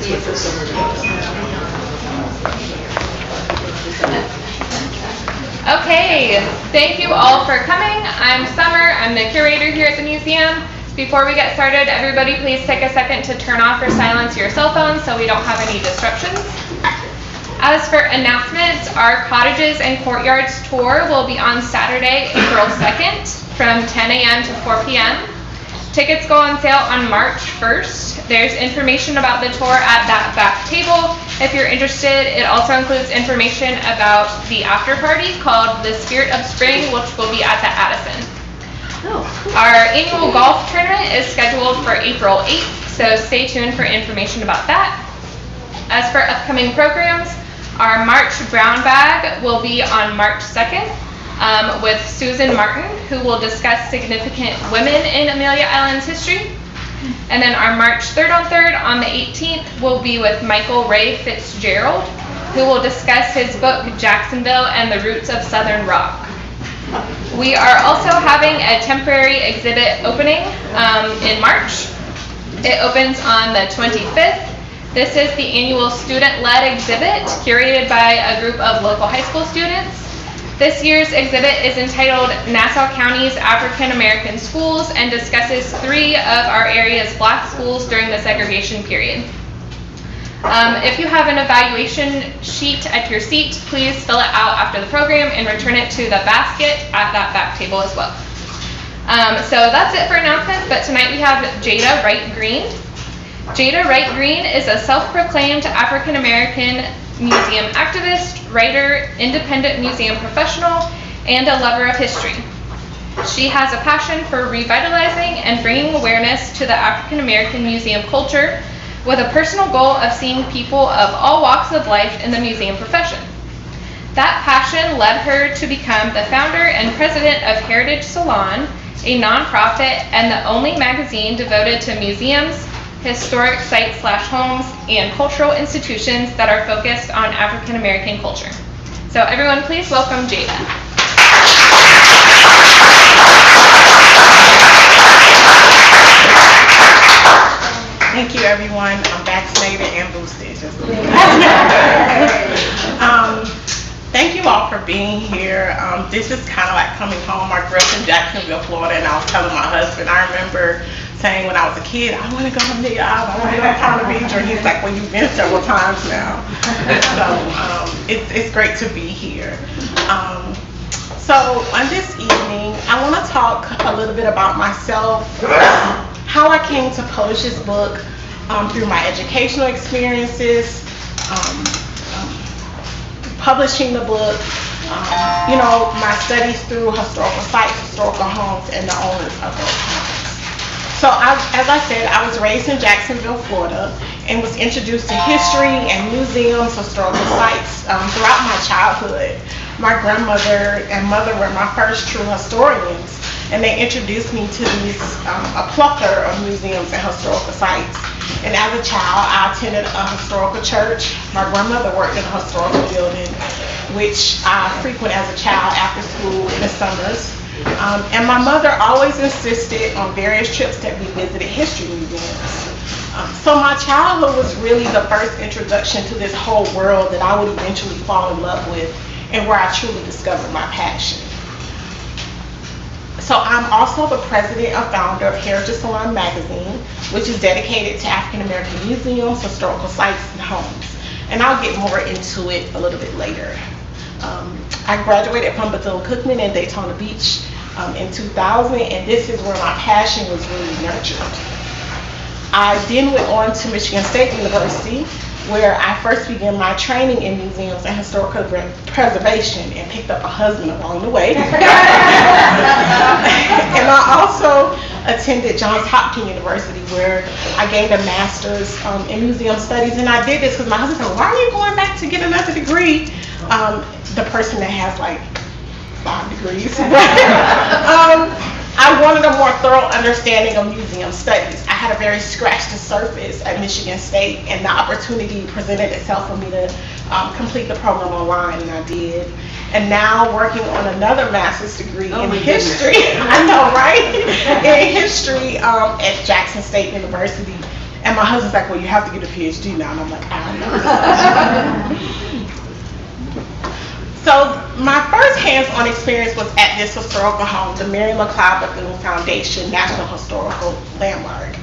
Okay, thank you all for coming. I'm Summer, I'm the curator here at the museum. Before we get started, everybody please take a second to turn off or silence your cell phones so we don't have any disruptions. As for announcements, our Cottages and Courtyards tour will be on Saturday, April 2nd from 10 a.m. to 4 p.m. Tickets go on sale on March 1st. There's information about the tour at that back table. If you're interested, it also includes information about the after party called the Spirit of Spring, which will be at the Addison. Our annual golf tournament is scheduled for April 8th, so stay tuned for information about that. As for upcoming programs, our March Brown Bag will be on March 2nd. With Susan Martin, who will discuss significant women in Amelia Island's history. And then our March 3rd on the 18th will be with Michael Ray Fitzgerald, who will discuss his book Jacksonville and the Roots of Southern Rock. We are also having a temporary exhibit opening in March. It opens on the 25th. This is the annual student-led exhibit curated by a group of local high school students. This year's exhibit is entitled Nassau County's African American Schools and discusses 3 of our area's black schools during the segregation period. If you have an evaluation sheet at your seat, please fill it out after the program and return it to the basket at that back table as well. So that's it for announcements, but tonight we have Jada Wright-Greene. Jada Wright-Greene is a self-proclaimed African American museum activist, writer, independent museum professional, and a lover of history. She has a passion for revitalizing and bringing awareness to the African American museum culture with a personal goal of seeing people of all walks of life in the museum profession. That passion led her to become the founder and president of Heritage Salon, a nonprofit and the only magazine devoted to museums, historic sites/homes, and cultural institutions that are focused on African American culture. So everyone please welcome Jada. Thank you everyone. I'm vaccinated and boosted. Thank you all for being here. This is kind of like coming home. I grew up in Jacksonville, Florida, and I was telling my husband, I remember saying when I was a kid, I want to go to the island, I want to go to Palm Beach, and he's like, well, you've been several times now. So it's great to be here. So on this evening, I want to talk a little bit about myself, how I came to publish this book through my educational experiences, publishing the book, my studies through historical sites, historical homes, and the owners of those homes. So as I said, I was raised in Jacksonville, Florida, and was introduced to history and museums, historical sites throughout my childhood. My grandmother and mother were my first true historians, and they introduced me to a plethora of museums and historical sites. And as a child, I attended a historical church. My grandmother worked in a historical building, which I frequent as a child after school in the summers. And my mother always insisted on various trips that we visited history museums. So my childhood was really the first introduction to this whole world that I would eventually fall in love with and where I truly discovered my passion. So I'm also the president and founder of Heritage Salon magazine, which is dedicated to African American museums, historical sites, and homes. And I'll get more into it a little bit later. I graduated from Bethune-Cookman in Daytona Beach in 2000, and this is where my passion was really nurtured. I then went on to Michigan State University, where I first began my training in museums and historical preservation and picked up a husband along the way. And I also attended Johns Hopkins University, where I gained a master's in museum studies. And I did this because my husband said, why are you going back to get another degree? The person that has like 5 degrees. I wanted a more thorough understanding of museum studies. I had a very scratched the surface at Michigan State, and the opportunity presented itself for me to complete the program online, and I did. And now working on another master's degree in history. I know, right? In history at Jackson State University. And my husband's like, well, you have to get a PhD now. And I'm like, I don't know. So my first hands-on experience was at this historical home, the Mary McLeod Bethune Foundation National Historical Landmark.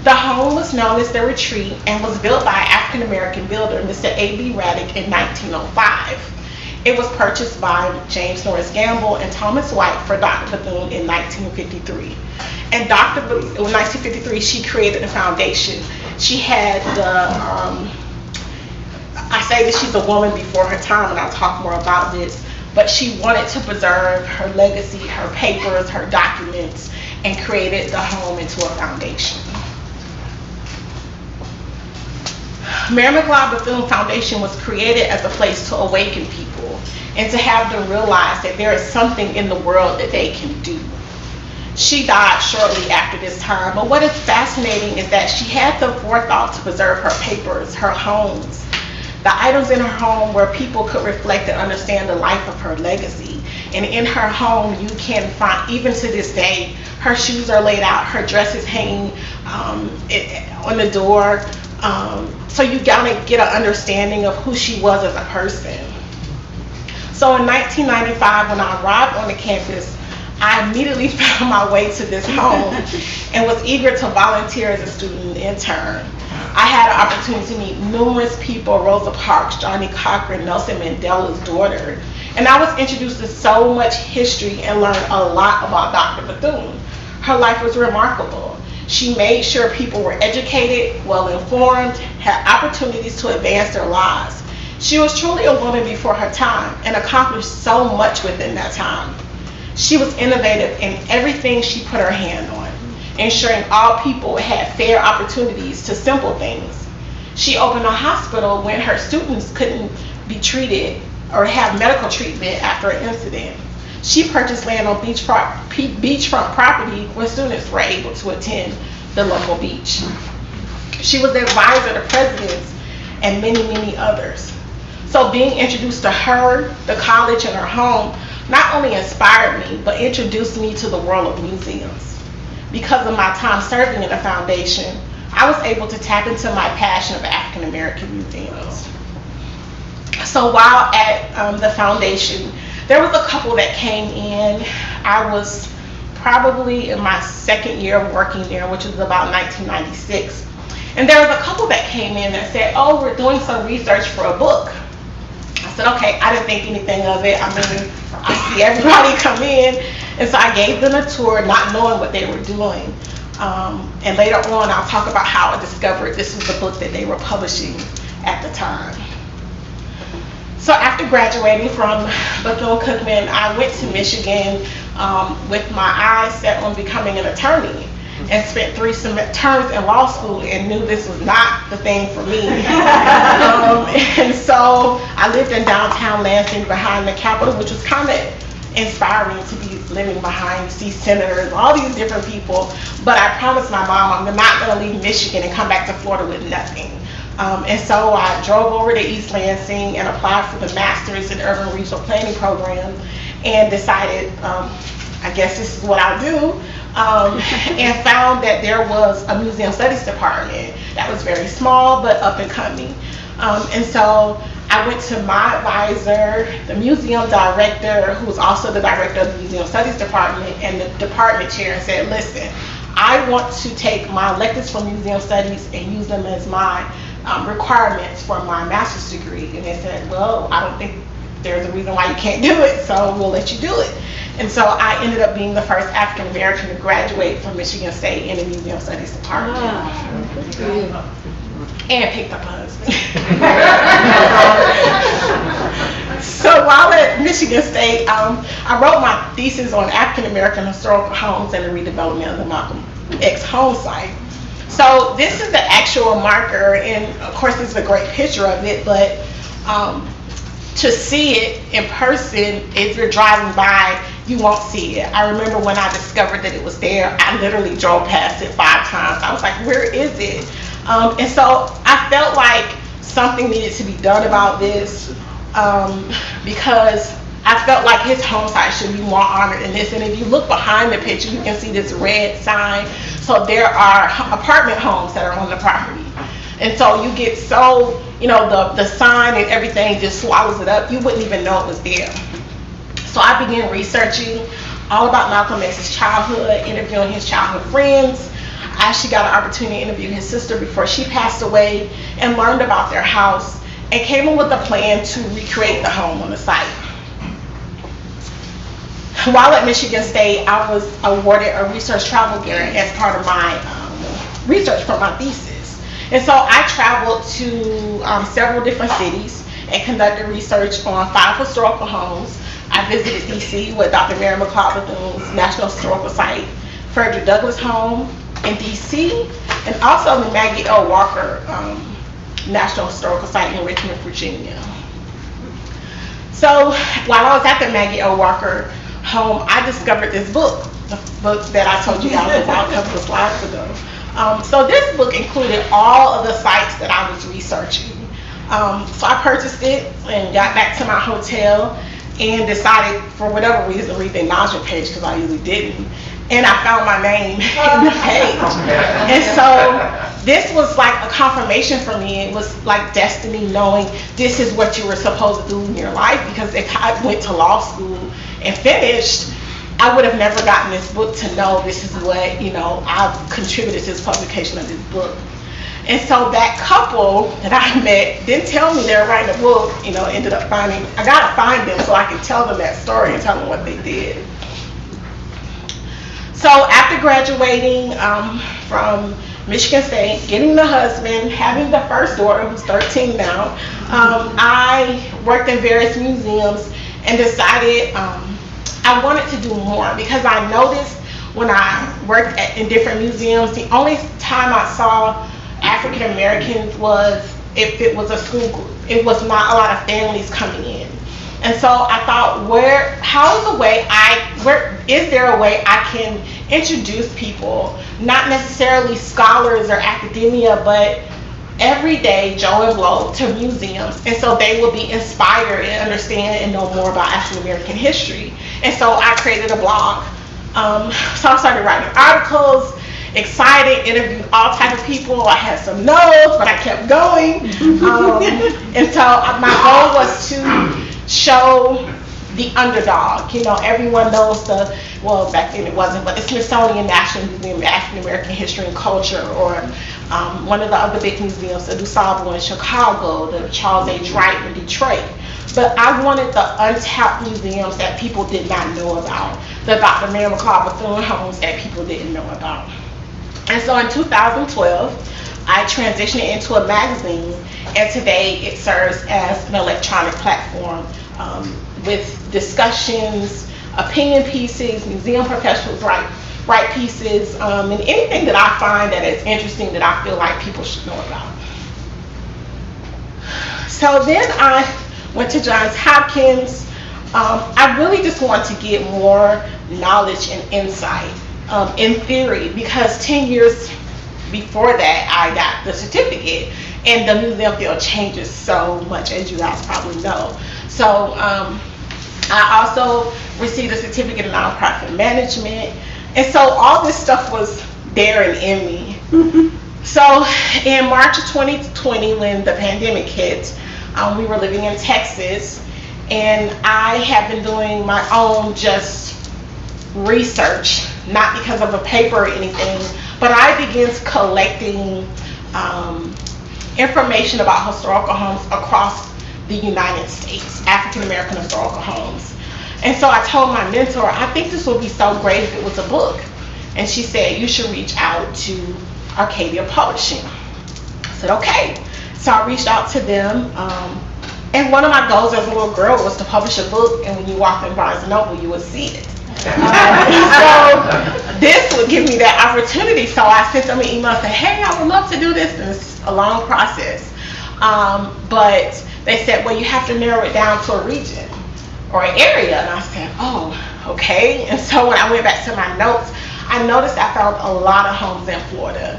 The home was known as The Retreat and was built by African-American builder, Mr. A.B. Raddick, in 1905. It was purchased by James Norris Gamble and Thomas White for Dr. Bethune in 1953. And in 1953, she created the foundation. She had I say that she's a woman before her time, and I'll talk more about this, but she wanted to preserve her legacy, her papers, her documents, and created the home into a foundation. Mary McLeod Bethune Foundation was created as a place to awaken people and to have them realize that there is something in the world that they can do. She died shortly after this time, but what is fascinating is that she had the forethought to preserve her papers, her homes, the items in her home where people could reflect and understand the life of her legacy. And in her home, you can find, even to this day, her shoes are laid out, her dress is hanging on the door. So you gotta get an understanding of who she was as a person. So in 1995, when I arrived on the campus, I immediately found my way to this home and was eager to volunteer as a student intern. I had an opportunity to meet numerous people: Rosa Parks, Johnny Cochran, Nelson Mandela's daughter. And I was introduced to so much history and learned a lot about Dr. Bethune. Her life was remarkable. She made sure people were educated, well informed, had opportunities to advance their lives. She was truly a woman before her time and accomplished so much within that time. She was innovative in everything she put her hand on, ensuring all people had fair opportunities to simple things. She opened a hospital when her students couldn't be treated or have medical treatment after an incident. She purchased land on beachfront property when students were able to attend the local beach. She was the advisor to presidents and many, many others. So being introduced to her, the college, and her home not only inspired me, but introduced me to the world of museums. Because of my time serving in the foundation, I was able to tap into my passion of African American museums. So while at the foundation, there was a couple that came in. I was probably in my second year of working there, which was about 1996. And there was a couple that came in that said, oh, we're doing some research for a book. I said, okay, I didn't think anything of it. I mean, I see everybody come in. And so I gave them a tour, not knowing what they were doing. And later on, I'll talk about how I discovered this was the book that they were publishing at the time. So after graduating from Bethune-Cookman, I went to Michigan with my eyes set on becoming an attorney, and spent 3 terms in law school and knew this was not the thing for me. And so I lived in downtown Lansing behind the Capitol, which was kind of inspiring to be living behind, see senators, all these different people. But I promised my mom I'm not going to leave Michigan and come back to Florida with nothing. And so I drove over to East Lansing and applied for the Master's in Urban Regional Planning program and decided, I guess this is what I'll do. And found that there was a museum studies department that was very small but up and coming. And so I went to my advisor, the museum director, who was also the director of the museum studies department, and the department chair, and said, listen, I want to take my electives from museum studies and use them as my requirements for my master's degree. And they said, well, I don't think there's a reason why you can't do it, so we'll let you do it. And so I ended up being the first African American to graduate from Michigan State in the Museum Studies department. And picked up a husband. So while at Michigan State, I wrote my thesis on African American historical homes and the redevelopment of the Malcolm X home site. So this is the actual marker, and of course this is a great picture of it, but to see it in person, if you're driving by, you won't see it. I remember when I discovered that it was there, I literally drove past it 5 times. I was like, where is it? And so I felt like something needed to be done about this, because I felt like his home site should be more honored in this. And if you look behind the picture, you can see this red sign. So there are apartment homes that are on the property. And so you get so, you know, the sign and everything just swallows it up. You wouldn't even know it was there. So I began researching all about Malcolm X's childhood, interviewing his childhood friends. I actually got an opportunity to interview his sister before she passed away and learned about their house and came up with a plan to recreate the home on the site. While at Michigan State, I was awarded a research travel grant as part of my research for my thesis. And so I traveled to several different cities and conducted research on 5 historical homes. I visited DC with Dr. Mary McLeod Bethune's National Historical Site, Frederick Douglass Home in DC, and also the Maggie L. Walker National Historical Site in Richmond, Virginia. So while I was at the Maggie L. Walker home, I discovered this book, the book that I told you guys about a couple of slides ago. So this book included all of the sites that I was researching. So I purchased it and got back to my hotel and decided, for whatever reason, to read the acknowledgement page, because I usually didn't. And I found my name in the page. And so this was like a confirmation for me. It was like destiny, knowing this is what you were supposed to do in your life. Because if I went to law school and finished, I would have never gotten this book to know this is what, you know, I've contributed to this publication of this book. And so that couple that I met didn't tell me they were writing a book, you know, ended up finding, I gotta find them so I can tell them that story and tell them what they did. So after graduating from Michigan State, getting the husband, having the first daughter who's 13 now, I worked in various museums and decided I wanted to do more, because I noticed when I worked in different museums, the only time I saw African Americans was if it was a school group. It was not a lot of families coming in. And so I thought, is there a way I can introduce people, not necessarily scholars or academia, but everyday Joe and Blow, to museums, and so they will be inspired and understand and know more about African American history. And so I created a blog. So I started writing articles, excited, interviewed all types of people. I had some no's, but I kept going. And so my goal was to show the underdog. You know, everyone knows well, back then it wasn't, but the Smithsonian National Museum of African American History and Culture, or one of the other big museums, the DuSable in Chicago, the Charles H. Wright in Detroit. But I wanted the untapped museums that people did not know about, the Dr. Mary McLeod Bethune homes that people didn't know about. And so in 2012, I transitioned it into a magazine, and today it serves as an electronic platform with discussions, opinion pieces, museum professionals write pieces, and anything that I find that is interesting that I feel like people should know about. So then I went to Johns Hopkins. I really just want to get more knowledge and insight in theory, because 10 years before that I got the certificate, and the museum field changes so much, as you guys probably know. So I also received a certificate in nonprofit management, and so all this stuff was there and in me. So in March of 2020, when the pandemic hit, we were living in Texas, and I have been doing my own just research, not because of a paper or anything, but I began collecting information about historical homes across the United States, African American historical homes. And so I told my mentor, I think this would be so great if it was a book. And she said, you should reach out to Arcadia Publishing. I said, okay. So I reached out to them, and one of my goals as a little girl was to publish a book, and when you walk in Barnes & Noble, you would see it. So this would give me that opportunity. So I sent them an email and said, hey, I would love to do this. And it's a long process. But they said, well, you have to narrow it down to a region or an area. And I said, oh, okay. And so when I went back to my notes, I noticed I found a lot of homes in Florida.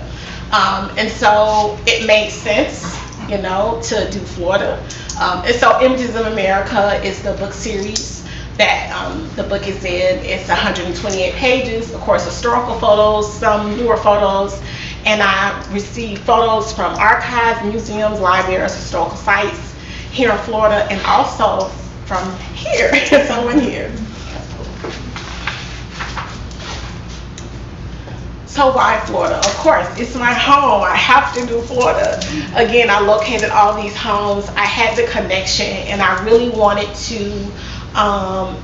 And so it made sense, you know, to do Florida. And so Images of America is the book series. that the book is in. It's 128 pages, of course, historical photos, some newer photos, and I received photos from archives, museums, libraries, historical sites here in Florida, and also from here, someone here. So why Florida? Of course, it's my home. I have to do Florida. Again, I located all these homes. I had the connection, and I really wanted to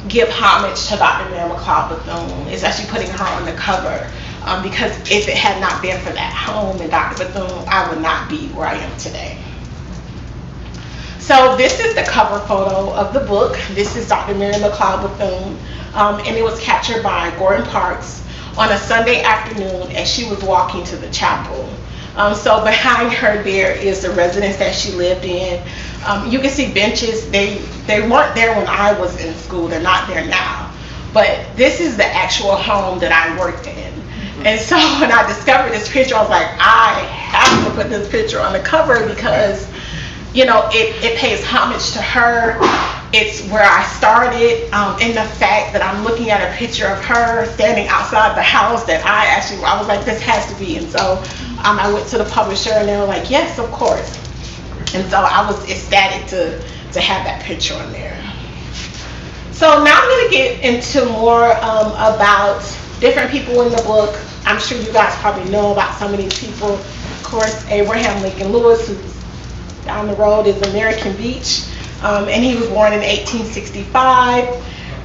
give homage to Dr. Mary McLeod Bethune, especially putting her on the cover, because if it had not been for that home and Dr. Bethune, I would not be where I am today. So this is the cover photo of the book. This is Dr. Mary McLeod Bethune, and it was captured by Gordon Parks on a Sunday afternoon as she was walking to the chapel. So behind her there is the residence that she lived in. You can see benches. They weren't there when I was in school. They're not there now. But this is the actual home that I worked in. And so when I discovered this picture, I was like, I have to put this picture on the cover because, you know, it pays homage to her. It's where I started, and the fact that I'm looking at a picture of her standing outside the house that I was like, this has to be. And so I went to the publisher and they were like, yes, of course. And so I was ecstatic to have that picture on there. So now I'm going to get into more about different people in the book. I'm sure you guys probably know about some of these people. Of course, Abraham Lincoln Lewis, who's down the road, is American Beach. And he was born in 1865,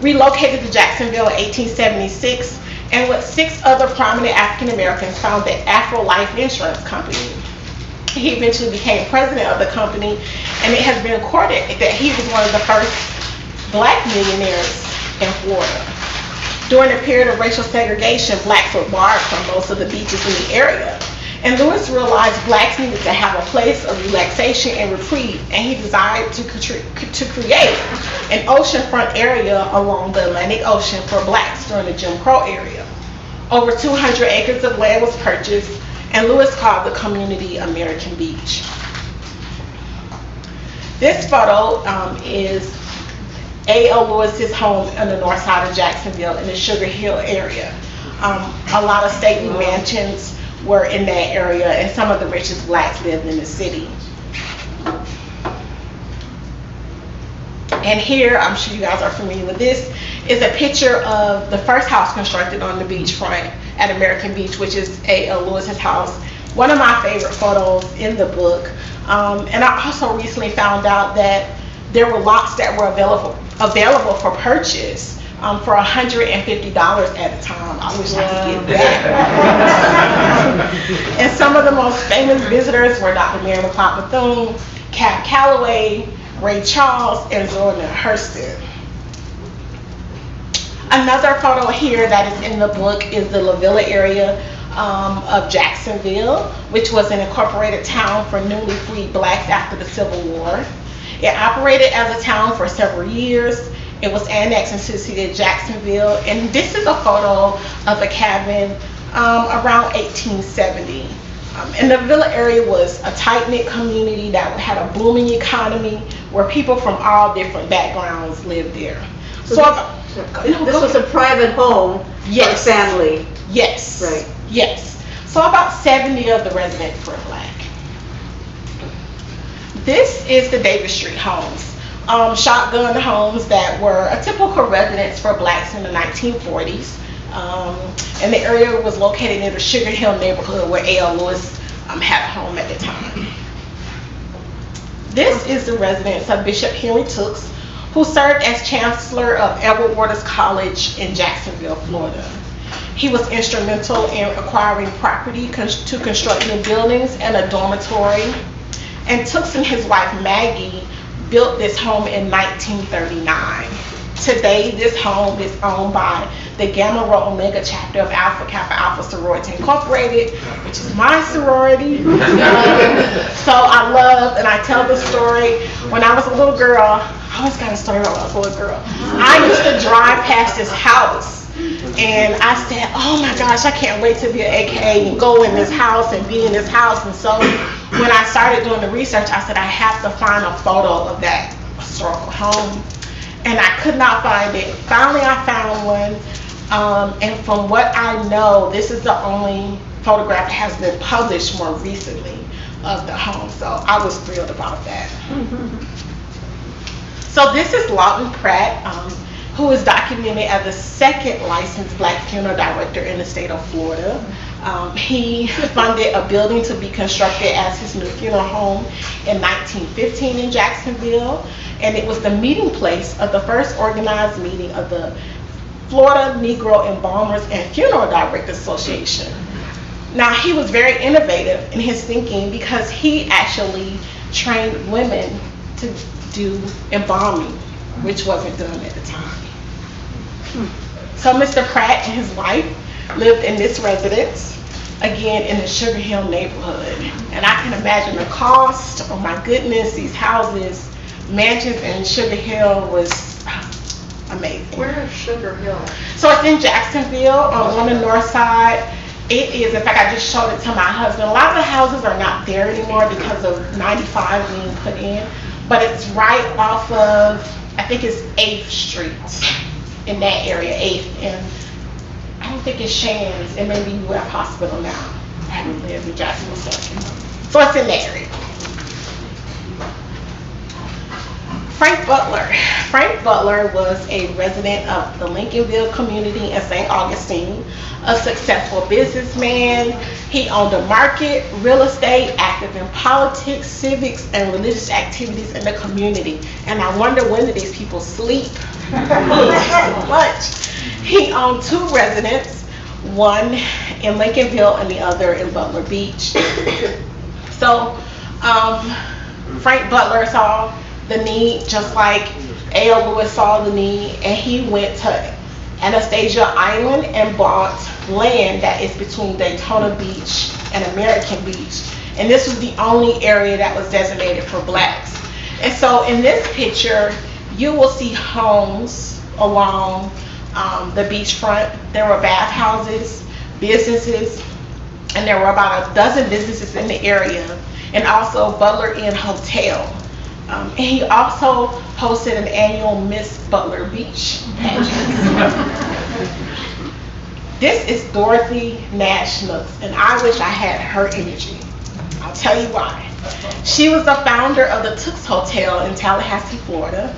relocated to Jacksonville in 1876, and with 6 other prominent African Americans founded Afro Life Insurance Company. He eventually became president of the company, and it has been recorded that he was one of the first black millionaires in Florida. During the period of racial segregation, blacks were barred from most of the beaches in the area. And Lewis realized blacks needed to have a place of relaxation and reprieve, and he desired to create an oceanfront area along the Atlantic Ocean for blacks during the Jim Crow era. Over 200 acres of land was purchased, and Lewis called the community American Beach. This photo is A.L. Lewis's home on the north side of Jacksonville in the Sugar Hill area. A lot of stately mansions were in that area, and some of the richest blacks lived in the city. And here, I'm sure you guys are familiar with this, is a picture of the first house constructed on the beachfront at American Beach, which is A.L. Lewis's house. One of my favorite photos in the book. And I also recently found out that there were lots that were available for purchase for $150 at a time. I wish I could get that. And some of the most famous visitors were Dr. Mary McLeod Bethune, Cab Calloway, Ray Charles, and Zora Neale Hurston. Another photo here that is in the book is the La Villa area of Jacksonville, which was an incorporated town for newly freed blacks after the Civil War. It operated as a town for several years. It was annexed into the city of Jacksonville, and this is a photo of a cabin around 1870. And the Villa area was a tight-knit community that had a booming economy where people from all different backgrounds lived there. So this was a private home for a family. Yes. Right. Yes. So about 70 of the residents were black. This is the Davis Street homes. Shotgun homes that were a typical residence for blacks in the 1940s. And the area was located in the Sugar Hill neighborhood where A.L. Lewis had a home at the time. This is the residence of Bishop Henry Tooks, who served as Chancellor of Edward Waters College in Jacksonville, Florida. He was instrumental in acquiring property to construct new buildings and a dormitory. And Tooks and his wife Maggie built this home in 1939. Today, this home is owned by the Gamma Rho Omega chapter of Alpha Kappa Alpha Sorority Incorporated, which is my sorority. So I love, and I tell this story, when I was a little girl, I always got a story about when I was a little girl. I used to drive past this house, and I said, oh my gosh, I can't wait to be an AKA and go in this house and be in this house. And so when I started doing the research, I said, I have to find a photo of that historical home. and I could not find it. Finally, I found one, and from what I know, this is the only photograph that has been published more recently of the home, so I was thrilled about that. So this is Lawton Pratt, who is documented as the second licensed black funeral director in the state of Florida. He funded a building to be constructed as his new funeral home in 1915 in Jacksonville, and it was the meeting place of the first organized meeting of the Florida Negro Embalmers and Funeral Directors Association. Now, he was very innovative in his thinking because he actually trained women to do embalming, which wasn't done at the time. So Mr. Pratt and his wife lived in this residence, again in the Sugar Hill neighborhood. And I can imagine the cost. Oh my goodness, these houses, mansions in Sugar Hill was amazing. Where is Sugar Hill? So it's in Jacksonville on the north side. It is, in fact, I just showed it to my husband. A lot of the houses are not there anymore because of 95 being put in, but it's right off of, I think it's 8th Street in that area, 8th, and I don't think it's Shands, it may be UF Hospital now. I haven't lived in Jacksonville, so it's in that area. Frank Butler. Frank Butler was a resident of the Lincolnville community in St. Augustine, a successful businessman. He owned a market, real estate, active in politics, civics, and religious activities in the community. And I wonder, when do these people sleep? So much. He owned 2 residences, one in Lincolnville and the other in Butler Beach. So Frank Butler saw the need, just like A.L. Lewis saw the need, and he went to Anastasia Island and bought land that is between Daytona Beach and American Beach. And this was the only area that was designated for blacks. And so in this picture, you will see homes along the beachfront. There were bathhouses, businesses, and there were about a dozen businesses in the area, and also Butler Inn Hotel. And he also hosted an annual Miss Butler Beach pageant. This is Dorothy Nash, and I wish I had her energy. I'll tell you why. She was the founder of the Tooks Hotel in Tallahassee, Florida,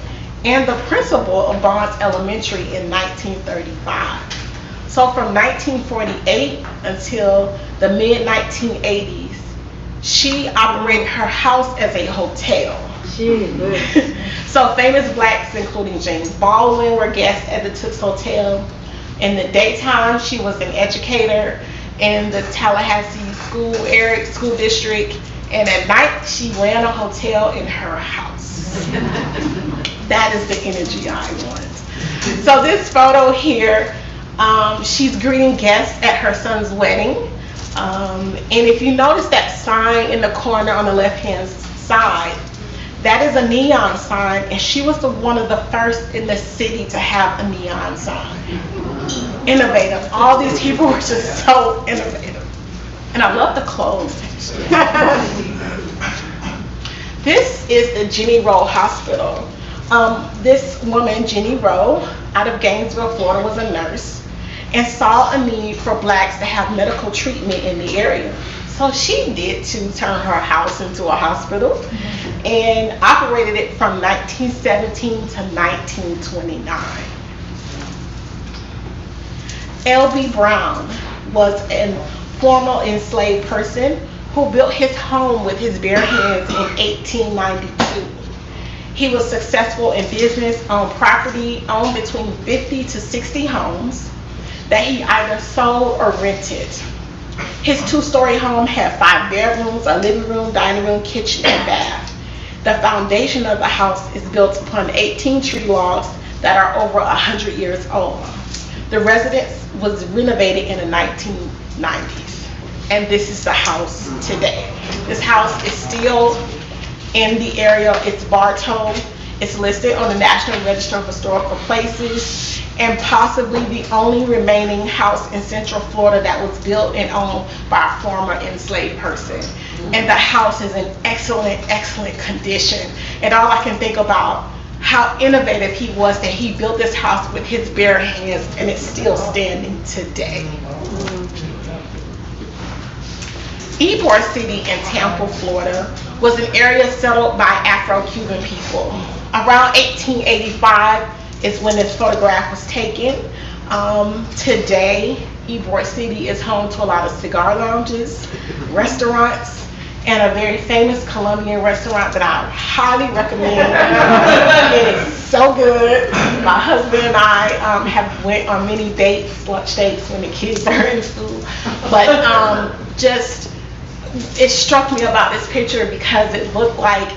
and the principal of Barnes Elementary in 1935. So from 1948 until the mid-1980s, she operated her house as a hotel. So famous blacks, including James Baldwin, were guests at the Tooks Hotel. In the daytime, she was an educator in the Tallahassee school district, and at night, she ran a hotel in her house. That is the energy I want. So this photo here, she's greeting guests at her son's wedding. And if you notice that sign in the corner on the left-hand side, that is a neon sign, and she was one of the first in the city to have a neon sign. Innovative. All these people were just so innovative. And I love the clothes. This is the Jenny Rowe Hospital. This woman, Jenny Rowe, out of Gainesville, Florida, was a nurse and saw a need for blacks to have medical treatment in the area. So she did to turn her house into a hospital and operated it from 1917 to 1929. L.B. Brown was a former enslaved person who built his home with his bare hands in 1892. He was successful in business, on property, owned between 50 to 60 homes that he either sold or rented. His 2-story home had 5 bedrooms, a living room, dining room, kitchen, and bath. The foundation of the house is built upon 18 tree logs that are over 100 years old. The residence was renovated in the 1990s, and this is the house today. This house is still in the area. It's Bartow. It's listed on the National Register of Historical Places, and possibly the only remaining house in Central Florida that was built and owned by a former enslaved person. And the house is in excellent, excellent condition. And all I can think about, how innovative he was that he built this house with his bare hands and it's still standing today. Eboard City in Tampa, Florida was an area settled by Afro-Cuban people. Around 1885 is when this photograph was taken. Today, Eboard City is home to a lot of cigar lounges, restaurants, and a very famous Colombian restaurant that I highly recommend. It is so good. My husband and I have went on many dates, lunch dates when the kids are in school. But it struck me about this picture because it looked like,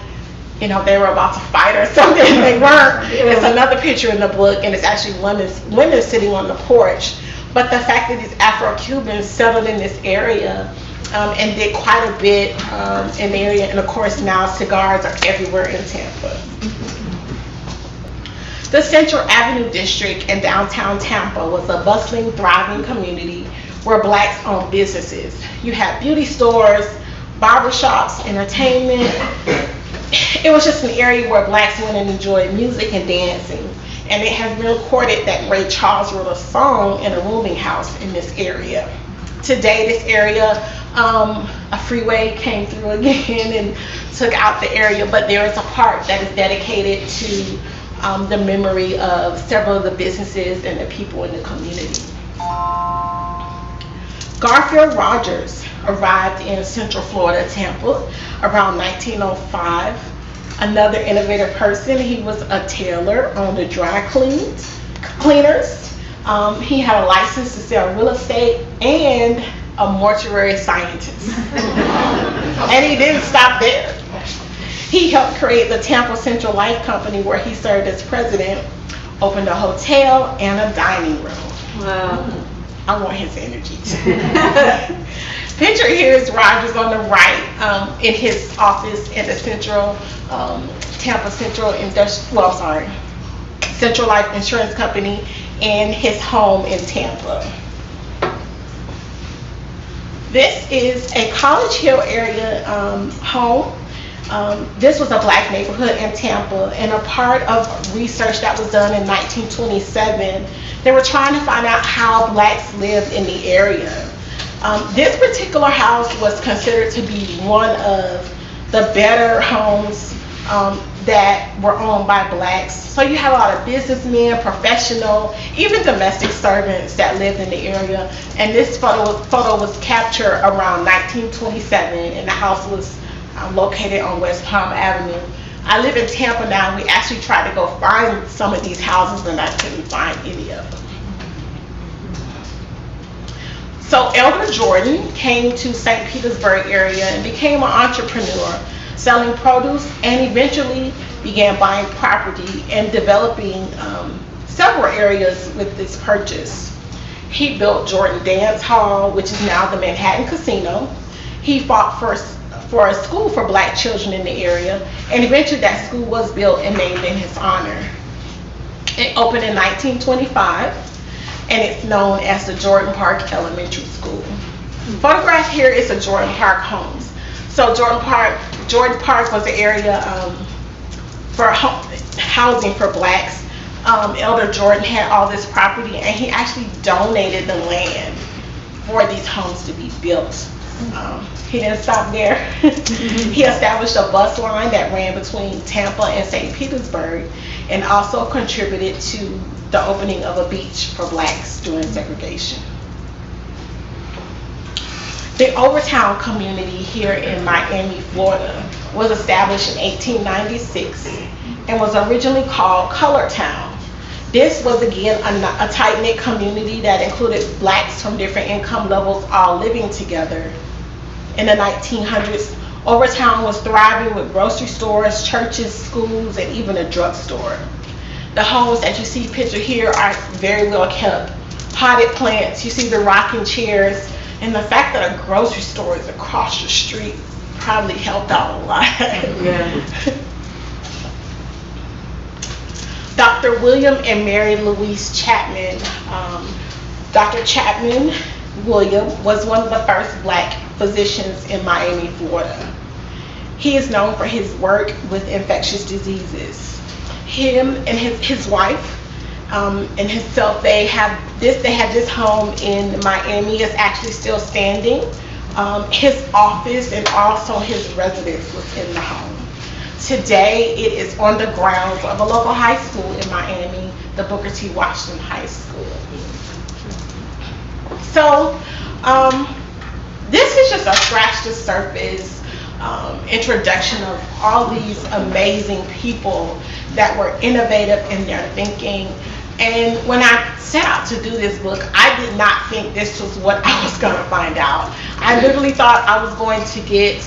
you know, they were about to fight or something. They weren't. It's another picture in the book, and it's actually women sitting on the porch. But the fact that these Afro-Cubans settled in this area and did quite a bit in the area, and of course now cigars are everywhere in Tampa. The Central Avenue District in downtown Tampa was a bustling, thriving community where blacks owned businesses. You had beauty stores, barbershops, entertainment. It was just an area where blacks went and enjoyed music and dancing. And it has been recorded that Ray Charles wrote a song in a rooming house in this area. Today, this area, a freeway came through again and took out the area, but there is a park that is dedicated to the memory of several of the businesses and the people in the community. Garfield Rogers arrived in Central Florida, Tampa, around 1905. Another innovative person, he was a tailor, owned a dry cleaners. He had a license to sell real estate and a mortuary scientist. And he didn't stop there. He helped create the Tampa Central Life Company, where he served as president, opened a hotel and a dining room. Wow. I want his energy too. Picture here is Rogers on the right in his office in the Tampa Central Central Life Insurance Company, and his home in Tampa. This is a College Hill area home. This was a black neighborhood in Tampa, and a part of research that was done in 1927, they were trying to find out how blacks lived in the area. This particular house was considered to be one of the better homes that were owned by blacks. So you have a lot of businessmen, professional, even domestic servants that lived in the area. And this photo was captured around 1927, and the house was located on West Palm Avenue. I live in Tampa now, and we actually tried to go find some of these houses, and I couldn't find any of them. So Elder Jordan came to St. Petersburg area and became an entrepreneur, selling produce, and eventually began buying property and developing several areas with this purchase. He built Jordan Dance Hall, which is now the Manhattan Casino. He fought for a school for black children in the area, and eventually that school was built and named in his honor. It opened in 1925. And it's known as the Jordan Park Elementary School. Photograph here is a Jordan Park homes. So Jordan Park was an area for housing for blacks. Elder Jordan had all this property, and he actually donated the land for these homes to be built. He didn't stop there. He established a bus line that ran between Tampa and St. Petersburg, and also contributed to the opening of a beach for blacks during segregation. The Overtown community here in Miami, Florida was established in 1896 and was originally called Colored Town. This was again a tight-knit community that included blacks from different income levels all living together. In the 1900s, Overtown was thriving with grocery stores, churches, schools, and even a drugstore. The homes that you see pictured here are very well kept. Potted plants, you see the rocking chairs, and the fact that a grocery store is across the street probably helped out a lot. Yeah. Dr. William and Mary Louise Chapman. Dr. Chapman William was one of the first black physicians in Miami, Florida. He is known for his work with infectious diseases. Him and his wife and himself, they had this home in Miami. It's actually still standing. His office and also his residence was in the home. Today, it is on the grounds of a local high school in Miami, the Booker T. Washington High School. So, this is just a scratch the surface introduction of all these amazing people that were innovative in their thinking. And when I set out to do this book, I did not think this was what I was going to find out. I literally thought I was going to get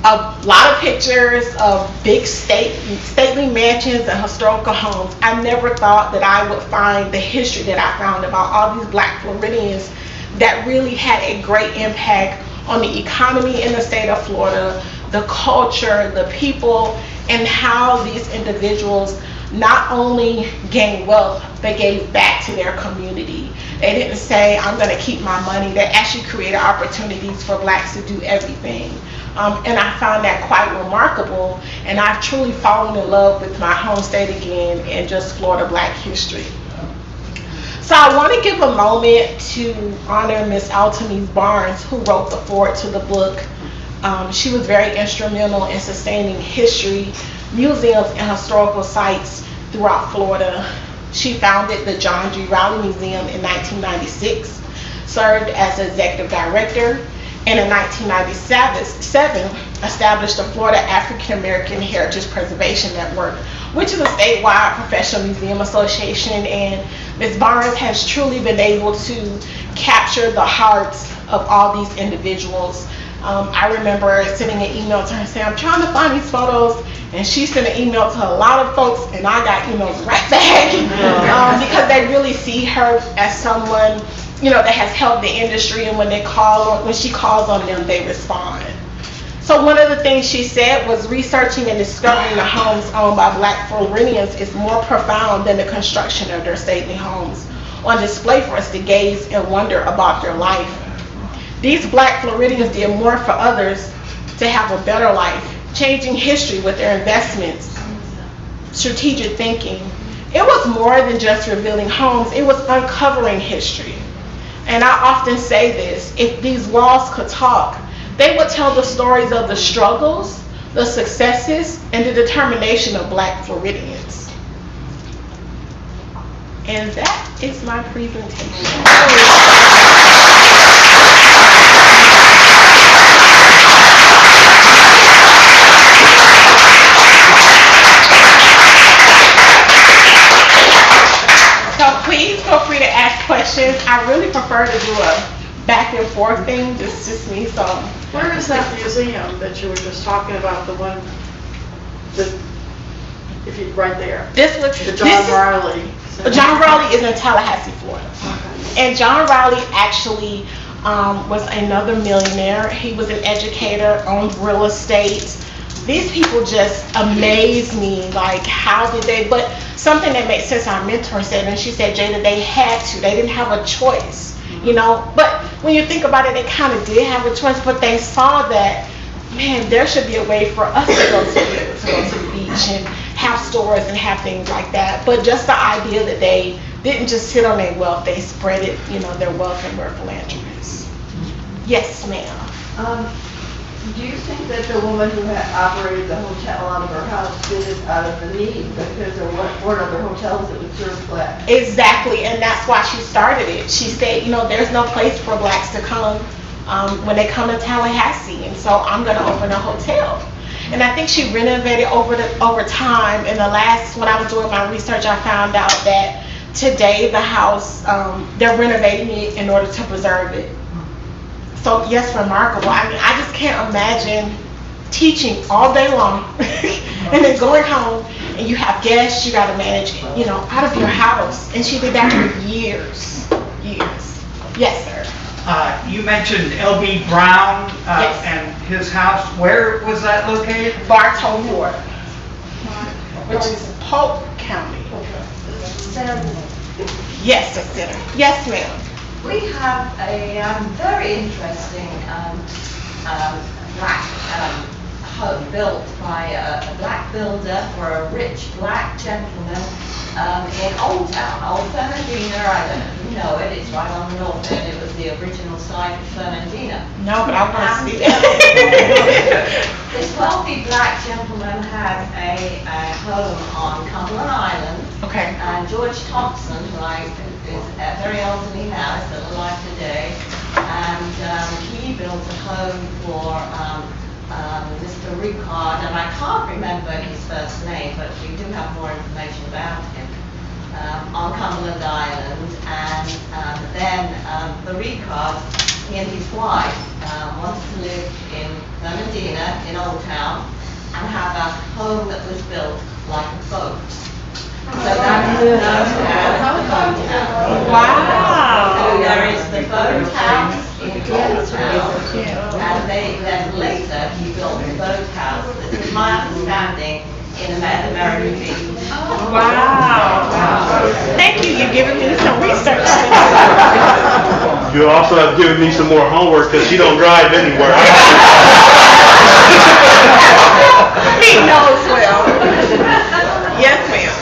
a lot of pictures of big stately mansions and historical homes. I never thought that I would find the history that I found about all these Black Floridians that really had a great impact on the economy in the state of Florida, the culture, the people, and how these individuals not only gained wealth, but gave back to their community. They didn't say, I'm going to keep my money. They actually created opportunities for Blacks to do everything. And I found that quite remarkable. And I've truly fallen in love with my home state again and just Florida Black history. So I want to give a moment to honor Miss Altamise Barnes, who wrote the foreword to the book. She was very instrumental in sustaining history, museums, and historical sites throughout Florida. She founded the John G. Rowley Museum in 1996, served as executive director, and in 1997 established the Florida African American Heritage Preservation Network, which is a statewide professional museum association. And Ms. Barnes has truly been able to capture the hearts of all these individuals. I remember sending an email to her saying, I'm trying to find these photos, and she sent an email to a lot of folks, and I got emails right back because they really see her as someone, you know, that has helped the industry, and when she calls on them, they respond. So one of the things she said was researching and discovering the homes owned by Black Floridians is more profound than the construction of their stately homes on display for us to gaze and wonder about their life. These Black Floridians did more for others to have a better life, changing history with their investments, strategic thinking. It was more than just revealing homes, it was uncovering history. And I often say this, if these walls could talk, they would tell the stories of the struggles, the successes, and the determination of Black Floridians. And that is my presentation. So please feel free to ask questions. I really prefer to do a back and forth thing, just me. So where is that museum that you were just talking about? The one that, if you right there. This was the John Rowley. John Rowley is in Tallahassee, Florida. Okay. And John Rowley actually was another millionaire. He was an educator, owned real estate. These people just amaze me. Like, how did they? But something that made sense, our mentor said, and she said, Jada, they had to. They didn't have a choice. You know, but when you think about it, they kind of did have a choice, but they saw that, man, there should be a way for us to go to the beach and have stores and have things like that. But just the idea that they didn't just sit on their wealth, they spread it, you know, their wealth, and were philanthropists. Yes, ma'am. Do you think that the woman who had operated the hotel out of her house did it out of the need because there weren't other hotels that would serve Blacks? Exactly, and that's why she started it. She said, you know, there's no place for Blacks to come when they come to Tallahassee, and so I'm going to open a hotel. And I think she renovated over time. And when I was doing my research, I found out that today the house, they're renovating it in order to preserve it. So yes, remarkable. I mean, I just can't imagine teaching all day long and then going home and you have guests you got to manage, you know, out of your house. And she did that for years. Yes, sir. You mentioned L.B. Brown yes. and his house. Where was that located? Barton, Florida, which is Polk County. Yes, the center. Yes, ma'am. We have a very interesting Black home built by a black builder for a rich black gentleman in Old Town, Old Fernandina. I don't know if you know it, it's right on the north end. It was the original site of Fernandina. No, but I want to see it. This wealthy black gentleman had a home on Cumberland Island. Okay. And George Thompson, who is very elderly now, is still alive today, and he built a home for Mr. Ricard, and I can't remember his first name, but we do have more information about him, on Cumberland Island. And then the Ricard, he and his wife, wanted to live in Fernandina, in Old Town, and have a home that was built like a boat. So that is known as the boat house. Wow. So there is the boat house in Old Town, and then later he built the boat house, that is my understanding, in American Beach. Wow. Thank you. You're giving me some research. You also have given me some more homework because she don't drive anywhere. He knows well. Yes, ma'am.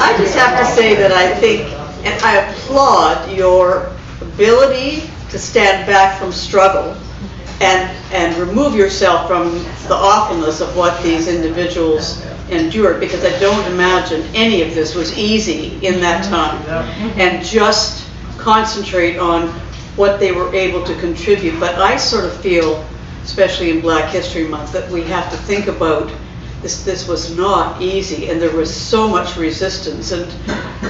I just have to say that I think, and I applaud your ability to stand back from struggle and remove yourself from the awfulness of what these individuals endured, because I don't imagine any of this was easy in that time. And just concentrate on what they were able to contribute. But I sort of feel, especially in Black History Month, that we have to think about this was not easy, and there was so much resistance. And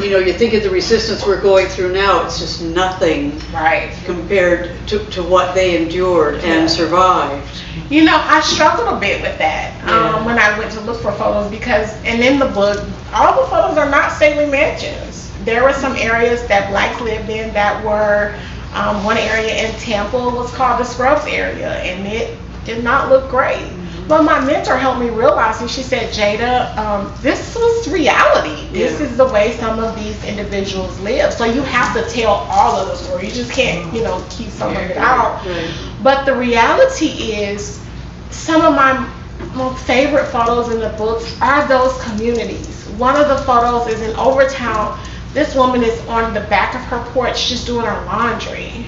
you know, you think of the resistance we're going through now, it's just nothing compared to what they endured and survived. You know, I struggled a bit with that when I went to look for photos, because, and in the book, all the photos are not stately mansions. There were some areas that blacks lived in that were, one area in Tampa was called the Scrubs area, and it did not look great. But my mentor helped me realize, and she said, Jada, this was reality. This is the way some of these individuals live. So you have to tell all of the story. You just can't, you know, keep some of it out. But the reality is, some of my most favorite photos in the books are those communities. One of the photos is in Overtown. This woman is on the back of her porch just doing her laundry.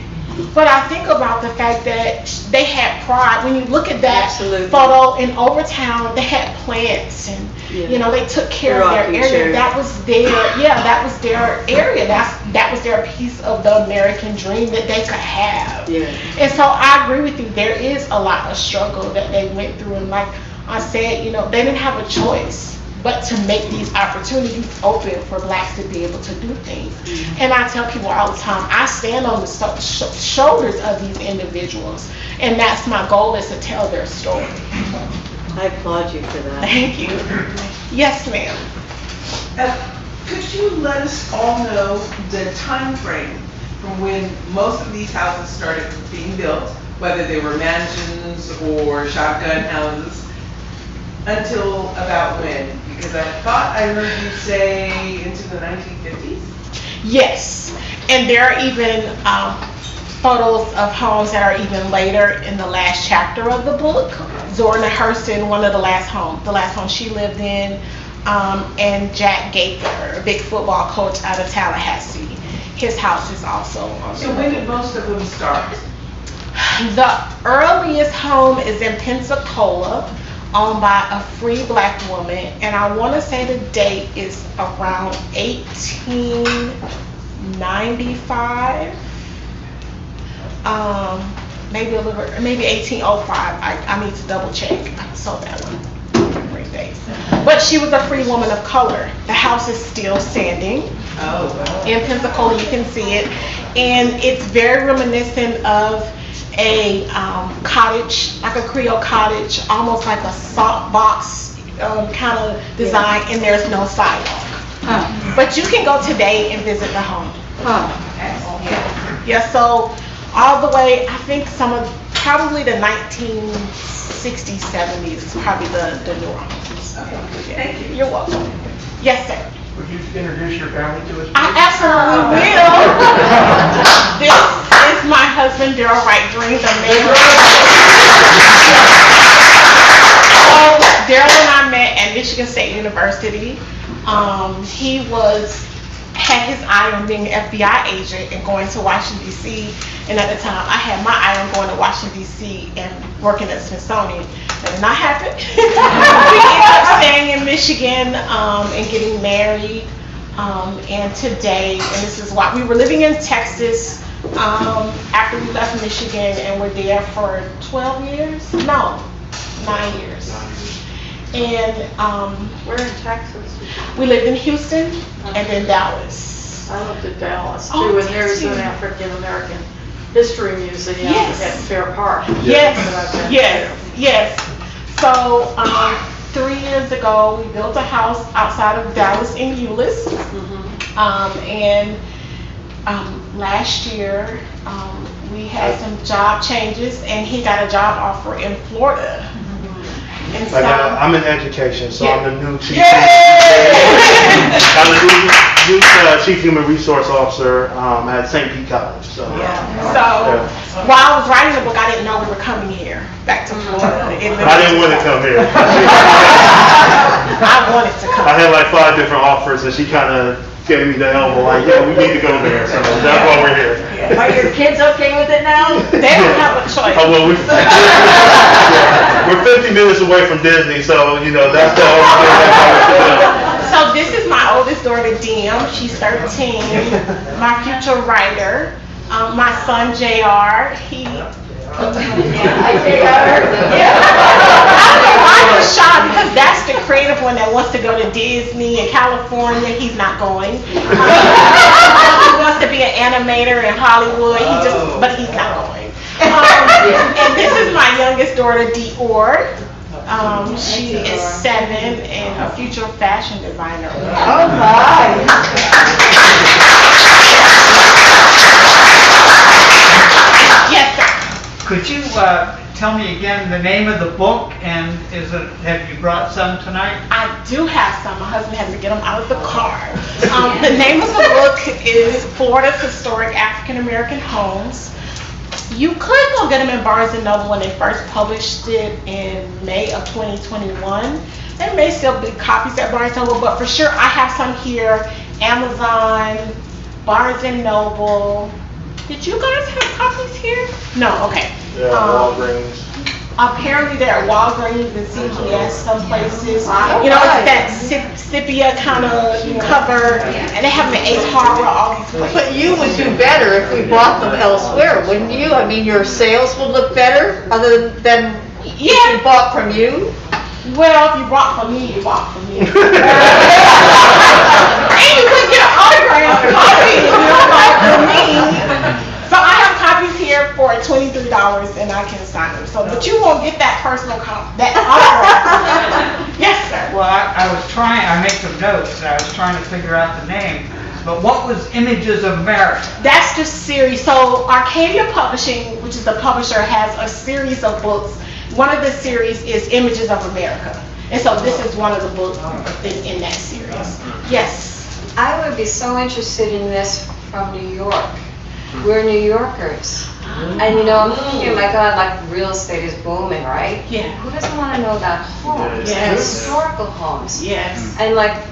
But I think about the fact that they had pride. When you look at that photo in Overtown, they had plants, and you know, they took care of their area. That was their, that was their area. That was their piece of the American dream that they could have. And so I agree with you. There is a lot of struggle that they went through, and like I said, you know, they didn't have a choice but to make these opportunities open for blacks to be able to do things. And I tell people all the time, I stand on the shoulders of these individuals, and that's my goal, is to tell their story. I applaud you for that. Thank you. Yes, ma'am. Could you let us all know the time frame from when most of these houses started being built, whether they were mansions or shotgun houses, until about when? Because I thought I heard you say into the 1950s? Yes, and there are even photos of homes that are even later in the last chapter of the book. Zorna Hurston, one of the last home she lived in, and Jack Gaither, a big football coach out of Tallahassee. His house is also on So when did most of them start? The earliest home is in Pensacola, owned by a free black woman, and I want to say the date is around 1895, maybe a little, maybe 1805. I need to double check. I saw that one. Great days. But she was a free woman of color. The house is still standing. In Pensacola, you can see it, and it's very reminiscent of a cottage, like a Creole cottage, almost like a salt box kind of design, and there's no sidewalk. But you can go today and visit the home. So all the way, I think probably the 1960s, 70s is probably the newer homes. Thank you. You're welcome. Yes, sir. Would you introduce your family to us? I absolutely will. This is my husband, Jada Wright-Greene, the mayor. Daryl and I met at Michigan State University. He had his eye on being an FBI agent and going to Washington, D.C. And at the time, I had my eye on going to Washington, D.C. and working at Smithsonian. That did not happen. We ended up staying in Michigan and getting married. And today, and this is why, we were living in Texas after we left Michigan, and we're there for 12 years? No, 9 years. And Where in Texas? we lived in Houston and then Dallas. I lived in Dallas too, Oh, and there's did an you? African American History Museum Yes. at Fair Park. Yes, that I've been yes, yes. So 3 years ago, we built a house outside of Dallas in Euless. And last year, we had some job changes, and he got a job offer in Florida. And so, I'm in education, so I'm the new chief. Yay! I'm the new chief human resource officer at St. Pete College. So, So while I was writing the book, I didn't know we were coming here, back to Florida. I didn't want to come here. I wanted to come. I had like 5 different offers, and she kind of gave me the elbow, like, yeah, we need to go there. So that's why we're here. Are your kids okay with it now? They don't have a choice. Oh, well, we're 50 minutes away from Disney, so, you know, that's the only thing that's So this is my oldest daughter, Dim. She's 13. My future writer. My son, JR. I was shy because that's the creative one that wants to go to Disney and California. He's not going. He wants to be an animator in Hollywood. But he's not going. And this is my youngest daughter, Dior. She is 7 and a future fashion designer. Oh my. Yes, sir. Could you tell me again the name of the book, and have you brought some tonight? I do have some. My husband has to get them out of the car. The name of the book is Florida's Historic African American Homes. You could go get them in Barnes & Noble when they first published it in May of 2021. There may still be copies at Barnes & Noble, but for sure I have some here. Amazon, Barnes & Noble. Did you guys have copies here? No, okay. Yeah, Walgreens. Apparently they're at Walgreens and CVS, some places. You know, it's that sepia kind of cover, and they have them at Ace Harbor, all these places. But you would do better if we bought them elsewhere, wouldn't you? I mean, your sales would look better other than if you bought from you? Well, if you bought from me, you bought from me. And you couldn't get an autograph copy if you don't buy from me. So I have copies here for $23 and I can sign them. So, but you won't get that personal that autograph. Yes, sir. Well, I made some notes, and I was trying to figure out the name, but what was Images of America? That's the series. So Arcadia Publishing, which is the publisher, has a series of books. One of the series is Images of America. And so this is one of the books in that series. Yes. I would be so interested in this from New York. We're New Yorkers. And you know, I'm thinking, my God, like real estate is booming, right? Yeah. Who doesn't want to know about homes and historical homes? Yes. And like,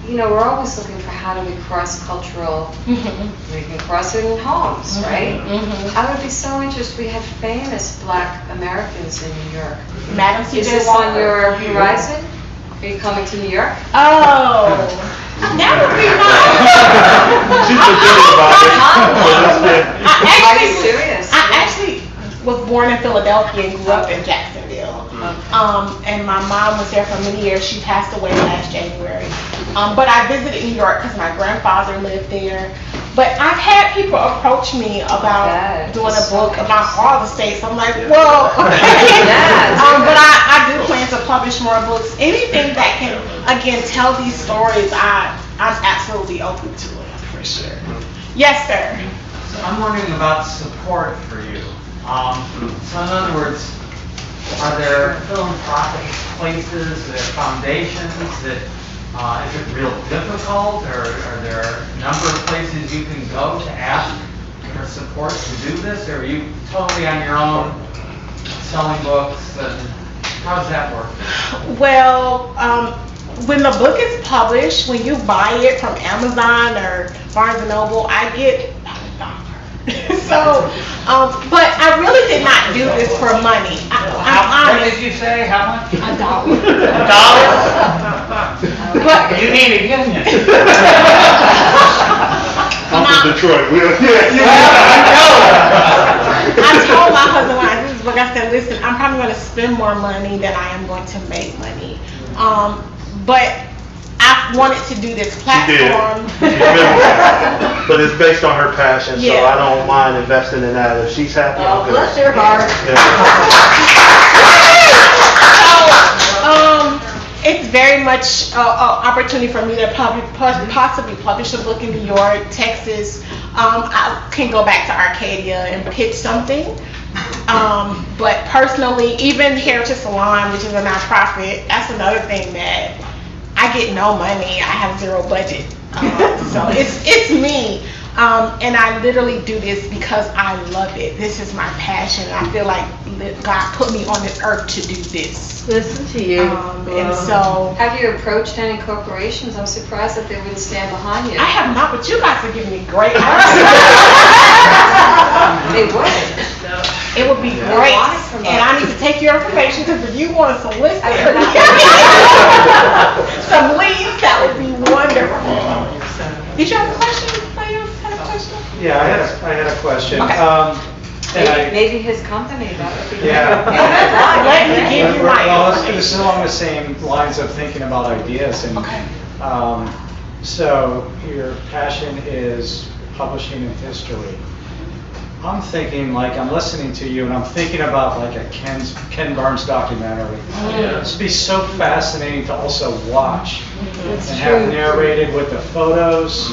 you know, we're always looking for how do we cross-cultural, we can cross it in homes, right? I would be so interested, we have famous Black Americans in New York. Madam Is C.J. this Walker. on your horizon? Are you coming to New York? Oh, that would be nice. She's forgetting about it. Are you serious? I actually was born in Philadelphia and grew up in Jacksonville. And my mom was there for many years. She passed away last January. But I visited New York because my grandfather lived there. But I've had people approach me about doing a book about all the states. I'm like, well, but I do plan to publish more books. Anything that can, again, tell these stories, I'm absolutely open to it, for sure. Yes, sir. So I'm wondering about support for you. So in other words, are there philanthropic places, are there foundations that, is it real difficult, or are there a number of places you can go to ask for support to do this, or are you totally on your own selling books and How does that work? Well, when the book is published, when you buy it from Amazon or Barnes and Noble, I get so, but I really did not do this for money. I'm What honest. did you say? How much? $1. $1? But You need a union. I'm from Detroit. I told my husband when I did this book, I said, listen, I'm probably going to spend more money than I am going to make money. But I wanted to do this platform. But it's based on her passion, so Yeah. I don't mind investing in that. If she's happy, I'm Oh, good. bless your heart. It's very much an opportunity for me to possibly publish a book in New York, Texas. I can go back to Arcadia and pitch something. But personally, even Heritage Salon, which is a nonprofit, that's another thing that I get no money. I have zero budget. So it's me. And I literally do this because I love it. This is my passion. I feel like God put me on this earth to do this. Listen to you. And so Have you approached any corporations? I'm surprised that they wouldn't stand behind you. I have not, but you guys are giving me great ideas. They would. It would be great. And I need to take your information because if you want some lists, some leads, that would be wonderful. Did you have a question? Anybody else have a question? Yeah, I had a question. Okay. Maybe his company, that would be. Yeah. Let me give you my Well, information. this is along the same lines of thinking about ideas, and Okay. So your passion is publishing and history. I'm thinking, like, I'm listening to you, and I'm thinking about like a Ken Barnes documentary. This would be so fascinating to also watch and have narrated with the photos.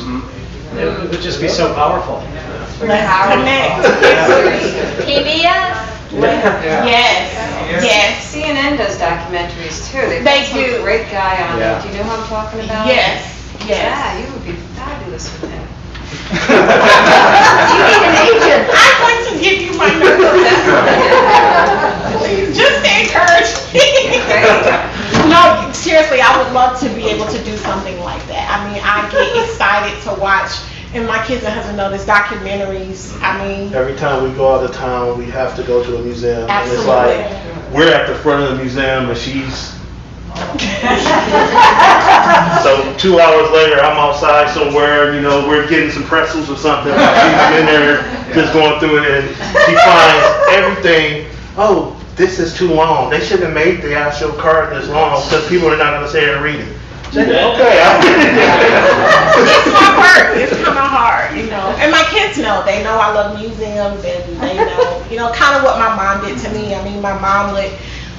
It would just be so powerful. Let's connect. PBS? Yes. CNN does documentaries too. They've They got some do. great guy on Yeah. it. Do you know who I'm talking about? Yes. Yeah, you would be fabulous with him. You need an agent. I'm going to give you my number. Please, just to encourage me. No, seriously, I would love to be able to do something like that. I mean, I get excited to watch, and my kids and husband know this, documentaries. I mean, Every time we go out of town, we have to go to a museum. And it's Absolutely. like, we're at the front of the museum and she's... So 2 hours later, I'm outside somewhere, you know, we're getting some pretzels or something. She's in there just going through it, and she finds everything. Oh, this is too long. They shouldn't have made the actual card this long because people are not going to sit here and read it. Okay. it's my work. It's kind of hard, you know. And my kids know. They know I love museums, and they know, kind of what my mom did to me. I mean, my mom would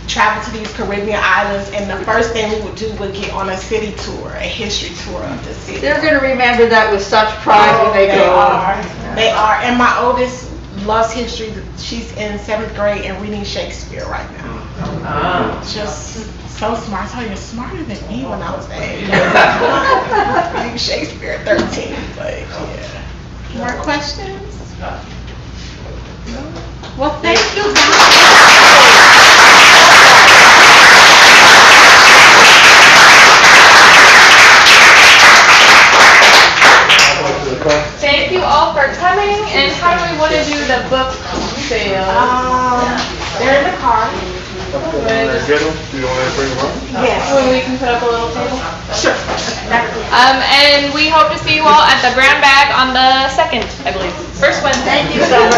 travel to these Caribbean islands, and the first thing we would do would get on a city tour, a history tour of the city. They're going to remember that with such pride when they go on. They are. And my oldest loves history. She's in 7th grade and reading Shakespeare right now. Just so smart. I tell you, smarter than me when I was 8. Reading Shakespeare at 13. But yeah. More questions? Well, thank you Thank you all for coming, and how do we want to do the book sale? they're in the car. Get them? Do you want to bring them up? Yes. When we can put up a little table? Sure. And we hope to see you all at the Brown Bag on the 2nd, I believe. First Wednesday. Thank you, Summer.